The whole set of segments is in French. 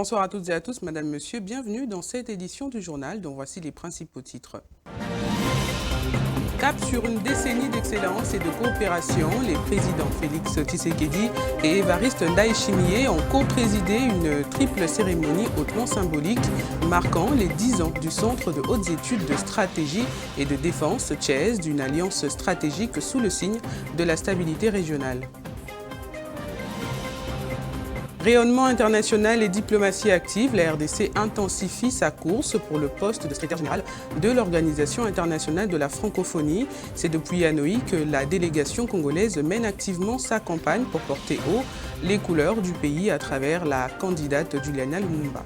Bonsoir à toutes et à tous, Madame, Monsieur, bienvenue dans cette édition du journal dont voici les principaux titres. Cap sur une décennie d'excellence et de coopération, les présidents Félix Tshisekedi et Évariste Ndayishimiye ont co-présidé une triple cérémonie hautement symbolique marquant les 10 ans du Centre de hautes études de stratégie et de défense CHES, d'une alliance stratégique sous le signe de la stabilité régionale. Rayonnement international et diplomatie active, la RDC intensifie sa course pour le poste de secrétaire général de l'Organisation internationale de la francophonie. C'est depuis Hanoï que la délégation congolaise mène activement sa campagne pour porter haut les couleurs du pays à travers la candidate Juliana Lumumba.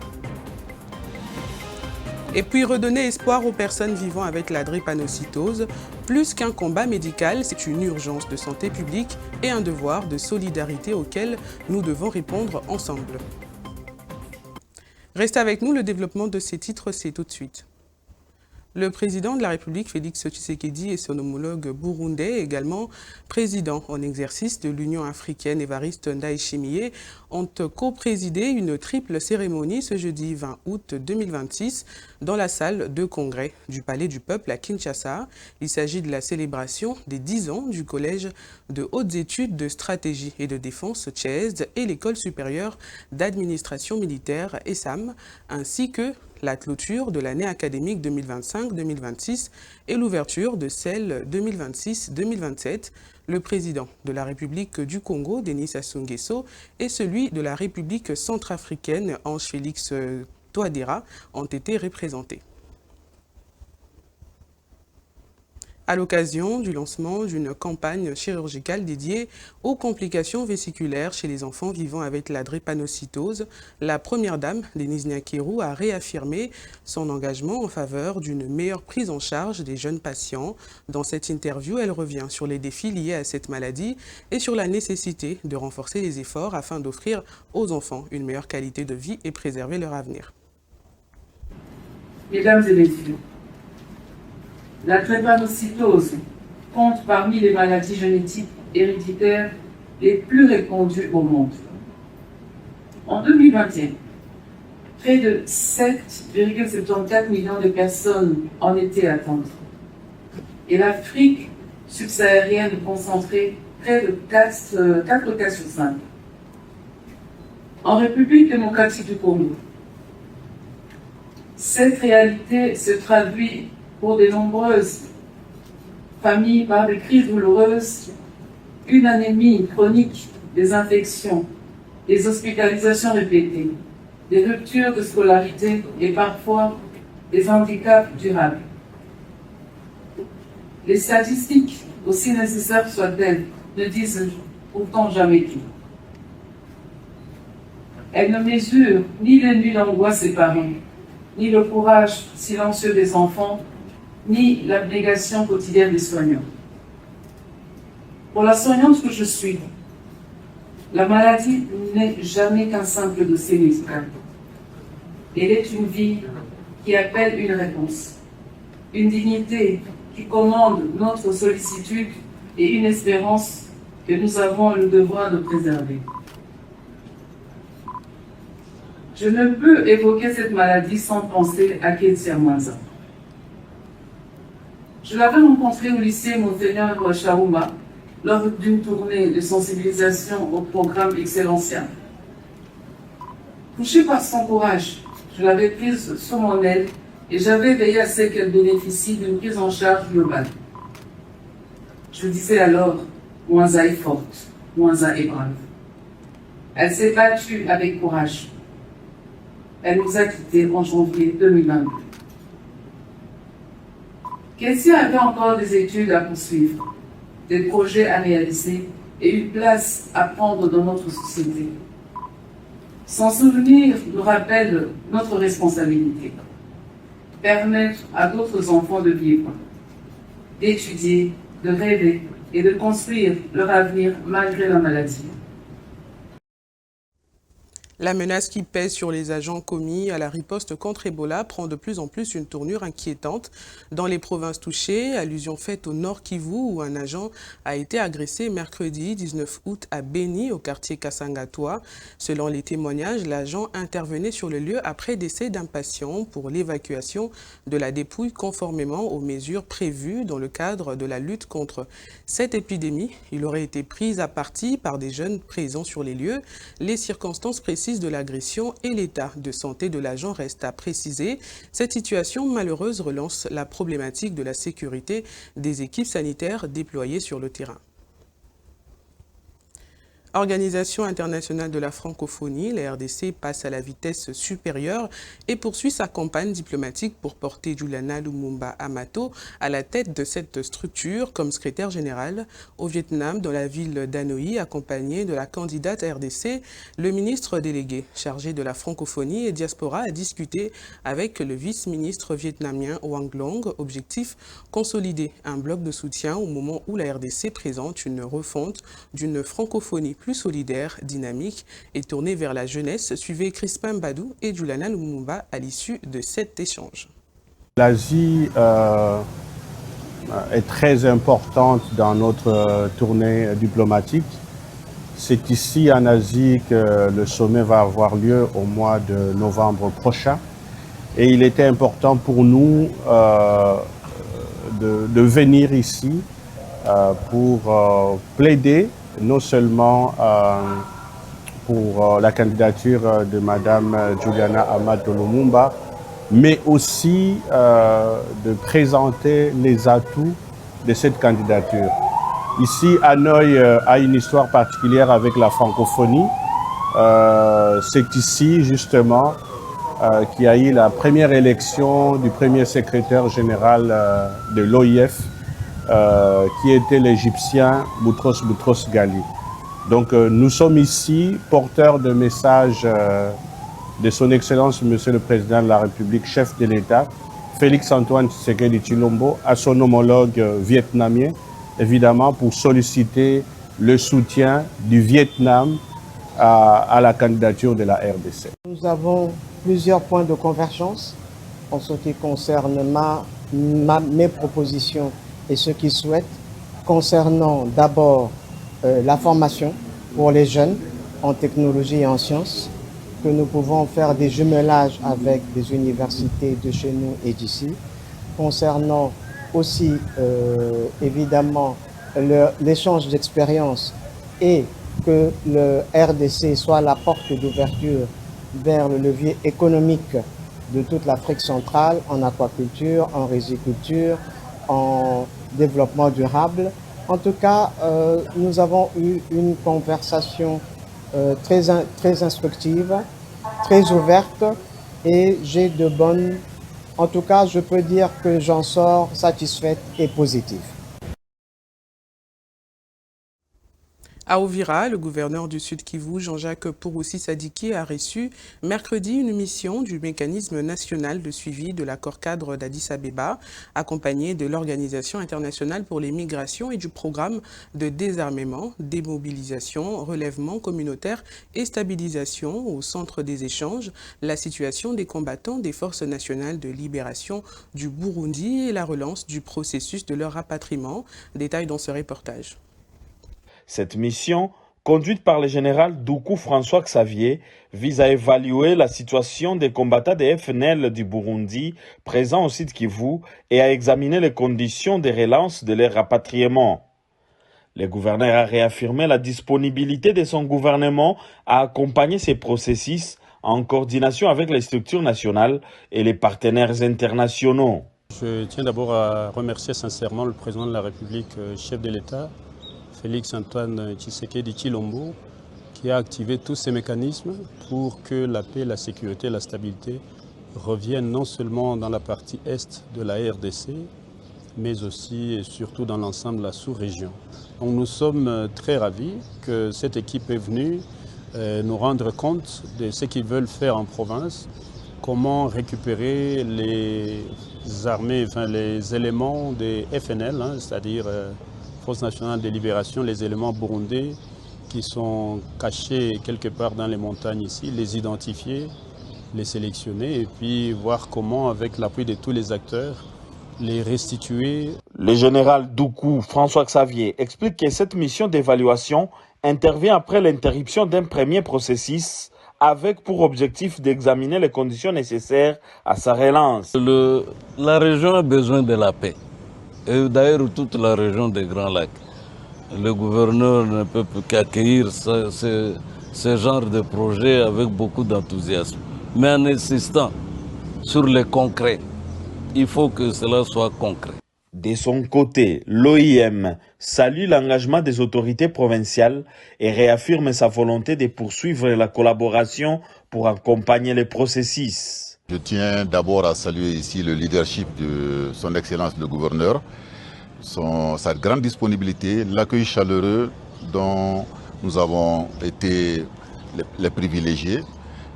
Et puis redonner espoir aux personnes vivant avec la drépanocytose. Plus qu'un combat médical, c'est une urgence de santé publique et un devoir de solidarité auquel nous devons répondre ensemble. Restez avec nous, le développement de ces titres, c'est tout de suite. Le président de la République, Félix Tshisekedi, et son homologue burundais, également président en exercice de l'Union africaine, Évariste Ndayishimiye, ont co-présidé une triple cérémonie ce jeudi 20 août 2026 dans la salle de congrès du Palais du Peuple à Kinshasa. Il s'agit de la célébration des 10 ans du Collège de hautes études de stratégie et de défense CHES et l'École supérieure d'administration militaire ESAM, ainsi que la clôture de l'année académique 2025-2026 et l'ouverture de celle 2026-2027. Le président de la République du Congo, Denis Sassou Nguesso, et celui de la République centrafricaine, Ange-Félix Touadéra, ont été représentés. À l'occasion du lancement d'une campagne chirurgicale dédiée aux complications vésiculaires chez les enfants vivant avec la drépanocytose, la première dame, Denise Nyakeru, a réaffirmé son engagement en faveur d'une meilleure prise en charge des jeunes patients. Dans cette interview, elle revient sur les défis liés à cette maladie et sur la nécessité de renforcer les efforts afin d'offrir aux enfants une meilleure qualité de vie et préserver leur avenir. Mesdames et messieurs, la drépanocytose compte parmi les maladies génétiques héréditaires les plus répandues au monde. En 2021, près de 7,74 millions de personnes en étaient atteintes. Et l'Afrique subsaharienne concentrait près de 4 cas sur 5. En République démocratique du Congo, cette réalité se traduit pour de nombreuses familles par des crises douloureuses, une anémie chronique, des infections, des hospitalisations répétées, des ruptures de scolarité et parfois des handicaps durables. Les statistiques, aussi nécessaires soient-elles, ne disent pourtant jamais tout. Elles ne mesurent ni les nuits d'angoisse des parents, ni le courage silencieux des enfants, ni l'abnégation quotidienne des soignants. Pour la soignante que je suis, la maladie n'est jamais qu'un simple dossier médical. Elle est une vie qui appelle une réponse, une dignité qui commande notre sollicitude et une espérance que nous avons le devoir de préserver. Je ne peux évoquer cette maladie sans penser à Ketia Mwanza. Je l'avais rencontré au lycée Monseigneur Chaouma lors d'une tournée de sensibilisation au programme Excellencia. Touchée par son courage, je l'avais prise sous mon aile et j'avais veillé à ce qu'elle bénéficie d'une prise en charge globale. Je disais alors, Mwanza est forte, Mwanza est brave. Elle s'est battue avec courage. Elle nous a quittés en janvier 2022. Kessia avait encore des études à poursuivre, des projets à réaliser et une place à prendre dans notre société. Son souvenir nous rappelle notre responsabilité. Permettre à d'autres enfants de vivre, d'étudier, de rêver et de construire leur avenir malgré la maladie. La menace qui pèse sur les agents commis à la riposte contre Ebola prend de plus en plus une tournure inquiétante. Dans les provinces touchées, allusion faite au Nord Kivu où un agent a été agressé mercredi 19 août à Beni, au quartier Kasangatoa. Selon les témoignages, l'agent intervenait sur le lieu après décès d'un patient pour l'évacuation de la dépouille conformément aux mesures prévues dans le cadre de la lutte contre cette épidémie. Il aurait été pris à partie par des jeunes présents sur les lieux. Les circonstances précises de l'agression et l'état de santé de l'agent restent à préciser. Cette situation malheureuse relance la problématique de la sécurité des équipes sanitaires déployées sur le terrain. Organisation internationale de la francophonie, la RDC passe à la vitesse supérieure et poursuit sa campagne diplomatique pour porter Juliana Lumumba Amato à la tête de cette structure comme secrétaire général au Vietnam dans la ville d'Hanoï, accompagné de la candidate RDC. Le ministre délégué chargé de la francophonie et diaspora a discuté avec le vice-ministre vietnamien Wang Long. Objectif, consolider un bloc de soutien au moment où la RDC présente une refonte d'une francophonie plus solidaire, dynamique et tournée vers la jeunesse. Suivez Crispin Badou et Juliana Lumumba à l'issue de cet échange. L'Asie est très importante dans notre tournée diplomatique. C'est ici en Asie que le sommet va avoir lieu au mois de novembre prochain. Et il était important pour nous de venir ici pour plaider non seulement pour la candidature de Madame Juliana Amato Lumumba, mais aussi de présenter les atouts de cette candidature. Ici, Hanoï a une histoire particulière avec la francophonie. C'est ici, justement, qu'il y a eu la première élection du premier secrétaire général de l'OIF, qui était l'Égyptien Boutros Boutros-Ghali. Donc nous sommes ici porteurs de messages de son Excellence Monsieur le Président de la République, chef de l'État, Félix-Antoine Tshisekedi Tshilombo, à son homologue vietnamien, évidemment pour solliciter le soutien du Vietnam à la candidature de la RDC. Nous avons plusieurs points de convergence en ce qui concerne mes propositions et ce qu'ils souhaitent, concernant d'abord la formation pour les jeunes en technologie et en sciences, que nous pouvons faire des jumelages avec des universités de chez nous et d'ici, concernant aussi évidemment l'échange d'expériences et que le RDC soit la porte d'ouverture vers le levier économique de toute l'Afrique centrale en aquaculture, en riziculture, en développement durable. En tout cas, nous avons eu une conversation très instructive, très ouverte et j'ai de bonnes... En tout cas, je peux dire que j'en sors satisfaite et positive. À Uvira, le gouverneur du Sud Kivu, Jean-Jacques Purusi Sadiki, a reçu mercredi une mission du mécanisme national de suivi de l'accord-cadre d'Addis Abeba, accompagné de l'Organisation internationale pour les migrations et du programme de désarmement, démobilisation, relèvement communautaire et stabilisation au centre des échanges, la situation des combattants des forces nationales de libération du Burundi et la relance du processus de leur rapatriement. Détail dans ce reportage. Cette mission, conduite par le général Doukou François Xavier, vise à évaluer la situation des combattants des FNL du Burundi présents au Sud Kivu et à examiner les conditions de relance de leur rapatriement. Le gouverneur a réaffirmé la disponibilité de son gouvernement à accompagner ces processus en coordination avec les structures nationales et les partenaires internationaux. Je tiens d'abord à remercier sincèrement le président de la République, chef de l'État, Félix-Antoine Tshisekedi Tshilombo, qui a activé tous ces mécanismes pour que la paix, la sécurité et la stabilité reviennent non seulement dans la partie est de la RDC, mais aussi et surtout dans l'ensemble de la sous-région. Donc nous sommes très ravis que cette équipe est venue nous rendre compte de ce qu'ils veulent faire en province, comment récupérer les armées, les éléments des FNL, c'est-à-dire Force nationale de libération, les éléments burundais qui sont cachés quelque part dans les montagnes ici, les identifier, les sélectionner et puis voir comment, avec l'appui de tous les acteurs, les restituer. Le général Doukou François Xavier explique que cette mission d'évaluation intervient après l'interruption d'un premier processus avec pour objectif d'examiner les conditions nécessaires à sa relance. La région a besoin de la paix. Et d'ailleurs, toute la région des Grands Lacs. Le gouverneur ne peut qu'accueillir ce genre de projet avec beaucoup d'enthousiasme. Mais en insistant sur le concret, il faut que cela soit concret. De son côté, l'OIM salue l'engagement des autorités provinciales et réaffirme sa volonté de poursuivre la collaboration pour accompagner les processus. Je tiens d'abord à saluer ici le leadership de son Excellence le gouverneur, sa grande disponibilité, l'accueil chaleureux dont nous avons été les privilégiés.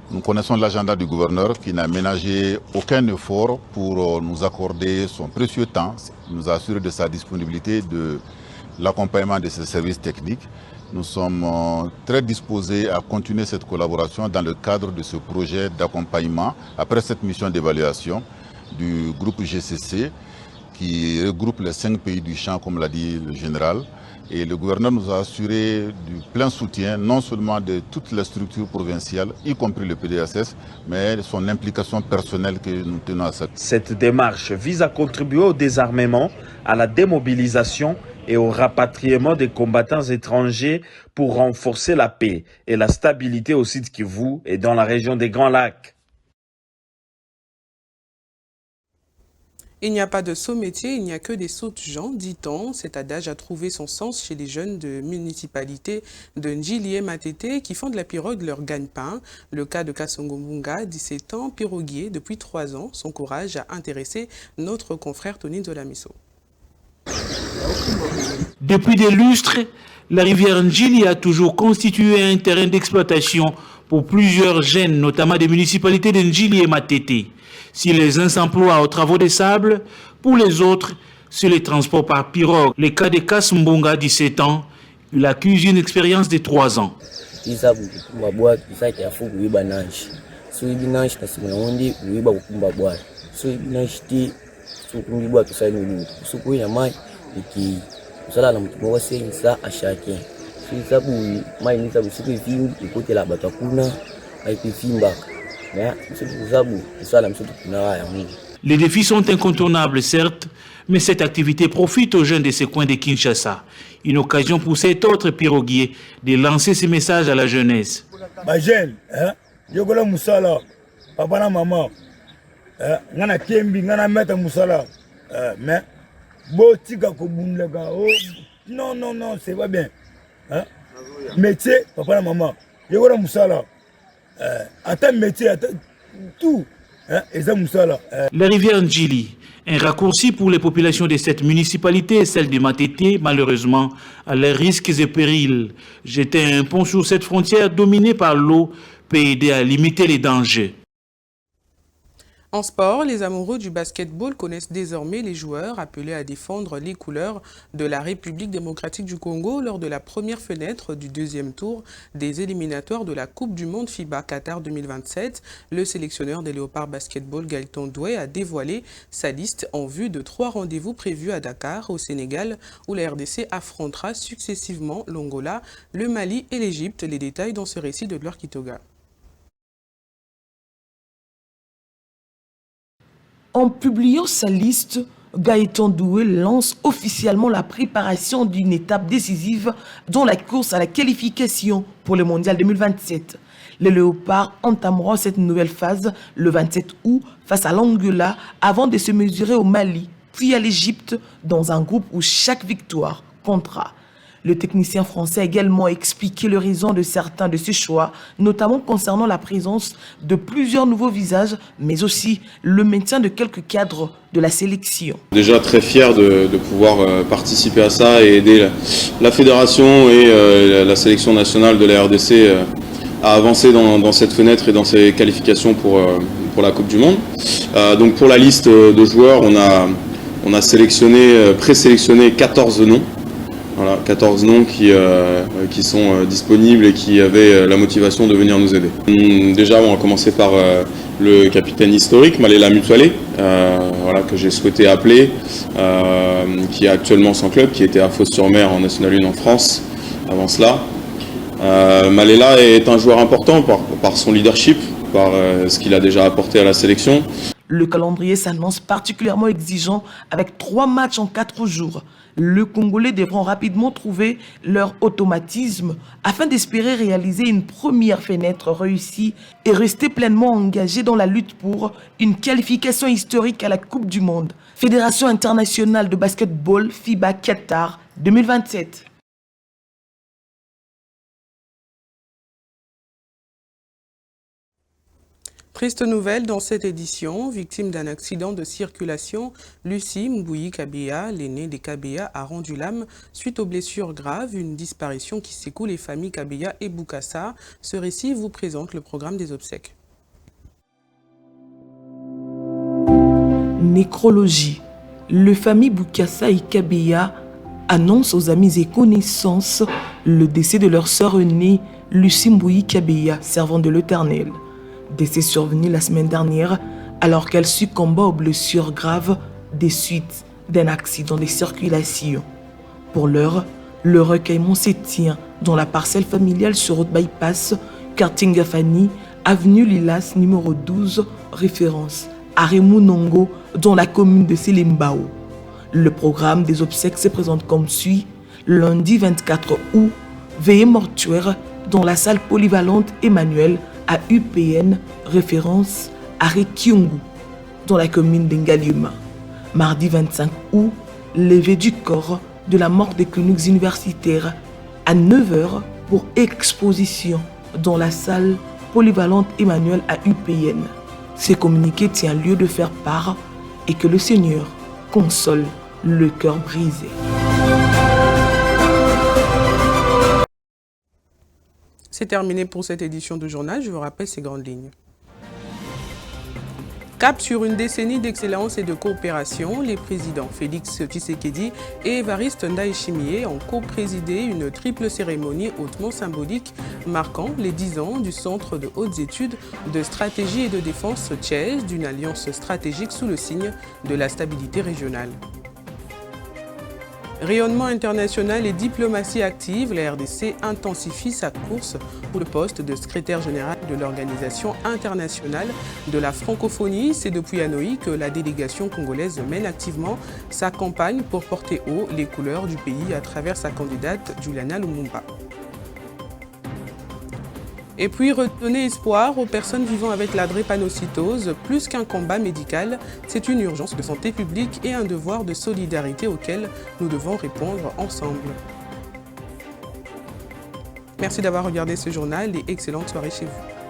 Nous connaissons l'agenda du gouverneur qui n'a ménagé aucun effort pour nous accorder son précieux temps. Il nous a assuré de sa disponibilité, de l'accompagnement de ses services techniques. Nous sommes très disposés à continuer cette collaboration dans le cadre de ce projet d'accompagnement après cette mission d'évaluation du groupe GCC qui regroupe les 5 pays du champ, comme l'a dit le général. Et le gouverneur nous a assuré du plein soutien, non seulement de toutes les structures provinciales, y compris le PDSS, mais son implication personnelle que nous tenons à cette. Cette démarche vise à contribuer au désarmement, à la démobilisation et au rapatriement des combattants étrangers pour renforcer la paix et la stabilité au Sud Kivu et dans la région des Grands Lacs. Il n'y a pas de sot métier, il n'y a que des sottes gens, dit-on. Cet adage a trouvé son sens chez les jeunes de municipalité de Ndjili Matete qui font de la pirogue leur gagne-pain. Le cas de Kasongo Mbunga, 17 ans, piroguier depuis 3 ans. Son courage a intéressé notre confrère Tony Nzolamiso. Depuis des lustres, la rivière Ndjili a toujours constitué un terrain d'exploitation pour plusieurs jeunes, notamment des municipalités de Ndjili et Matete. Si les uns s'emploient aux travaux des sables, pour les autres, sur les transports par pirogue. Le cas de Kas Mbunga, 17 ans, il accuse une expérience de 3 ans. Les défis sont incontournables, certes, mais cette activité profite aux jeunes de ces coins de Kinshasa. Une occasion pour cet autre piroguier de lancer ce message à la jeunesse. Jeune, yogola musala, papa na maman, ngana kembi, ngana meta musala, mais botika ko bundega, non, c'est pas bien. Métier, papa na maman, yogola musala. Tout. La rivière Ndjili, un raccourci pour les populations de cette municipalité et celle de Matete, malheureusement, à leurs risques et périls. Jeter un pont sur cette frontière dominée par l'eau peut aider à limiter les dangers. En sport, les amoureux du basketball connaissent désormais les joueurs appelés à défendre les couleurs de la République démocratique du Congo lors de la première fenêtre du 2e tour des éliminatoires de la Coupe du Monde FIBA Qatar 2027. Le sélectionneur des Léopards Basketball, Gaëtan Doué, a dévoilé sa liste en vue de 3 rendez-vous prévus à Dakar, au Sénégal, où la RDC affrontera successivement l'Angola, le Mali et l'Égypte. Les détails dans ce récit de Gloire Kitoga. En publiant sa liste, Gaëtan Doué lance officiellement la préparation d'une étape décisive dans la course à la qualification pour le Mondial 2027. Les Léopards entameront cette nouvelle phase le 27 août face à l'Angola avant de se mesurer au Mali, puis à l'Égypte dans un groupe où chaque victoire comptera. Le technicien français a également expliqué les raisons de certains de ses choix, notamment concernant la présence de plusieurs nouveaux visages, mais aussi le maintien de quelques cadres de la sélection. Déjà très fier de pouvoir participer à ça et aider la fédération et la sélection nationale de la RDC à avancer dans cette fenêtre et dans ces qualifications pour la Coupe du Monde. Donc pour la liste de joueurs, on a présélectionné 14 noms. Voilà, 14 noms qui sont disponibles et qui avaient la motivation de venir nous aider. Déjà, on va commencer par le capitaine historique, Malela Mutualé, voilà, que j'ai souhaité appeler, qui est actuellement sans club, qui était à Fos-sur-Mer en National 1 en France avant cela. Malela est un joueur important par son leadership, par ce qu'il a déjà apporté à la sélection. Le calendrier s'annonce particulièrement exigeant avec 3 matchs en 4 jours. Les Congolais devront rapidement trouver leur automatisme afin d'espérer réaliser une première fenêtre réussie et rester pleinement engagés dans la lutte pour une qualification historique à la Coupe du Monde. Fédération internationale de basketball FIBA Qatar 2027. Triste nouvelle dans cette édition, victime d'un accident de circulation, Lucie Mbouyi Kabeya, l'aînée des Kabeya, a rendu l'âme suite aux blessures graves, une disparition qui secoue les familles Kabeya et Boukassa. Ce récit vous présente le programme des obsèques. Nécrologie. Le famille Boukassa et Kabeya annonce aux amis et connaissances le décès de leur sœur aînée, Lucie Mbouyi Kabeya, servante de l'Éternel. Décès survenu la semaine dernière alors qu'elle succomba aux blessures graves des suites d'un accident de circulation. Pour l'heure, le recueillement se tient dans la parcelle familiale sur route bypass, quartier Ngafani, avenue Lilas numéro 12, référence à Remunongo, dans la commune de Selimbao. Le programme des obsèques se présente comme suit: lundi 24 août, veillée mortuaire dans la salle polyvalente Emmanuel à UPN, référence à Rekiungu, dans la commune d'Engaliuma. Mardi 25 août, levée du corps de la morgue des cliniques universitaires à 9h pour exposition dans la salle polyvalente Emmanuel à UPN. Ce communiqué tient lieu de faire part et que le Seigneur console le cœur brisé. C'est terminé pour cette édition du journal. Je vous rappelle ces grandes lignes. Cap sur une décennie d'excellence et de coopération, les présidents Félix Tshisekedi et Évariste Ndayishimiye ont co-présidé une triple cérémonie hautement symbolique marquant les 10 ans du Centre de hautes études de stratégie et de défense Thiès, d'une alliance stratégique sous le signe de la stabilité régionale. Rayonnement international et diplomatie active, la RDC intensifie sa course pour le poste de secrétaire général de l'Organisation internationale de la francophonie. C'est depuis Hanoï que la délégation congolaise mène activement sa campagne pour porter haut les couleurs du pays à travers sa candidate Juliana Lumumba. Et puis redonner espoir aux personnes vivant avec la drépanocytose, plus qu'un combat médical, c'est une urgence de santé publique et un devoir de solidarité auquel nous devons répondre ensemble. Merci d'avoir regardé ce journal et excellente soirée chez vous.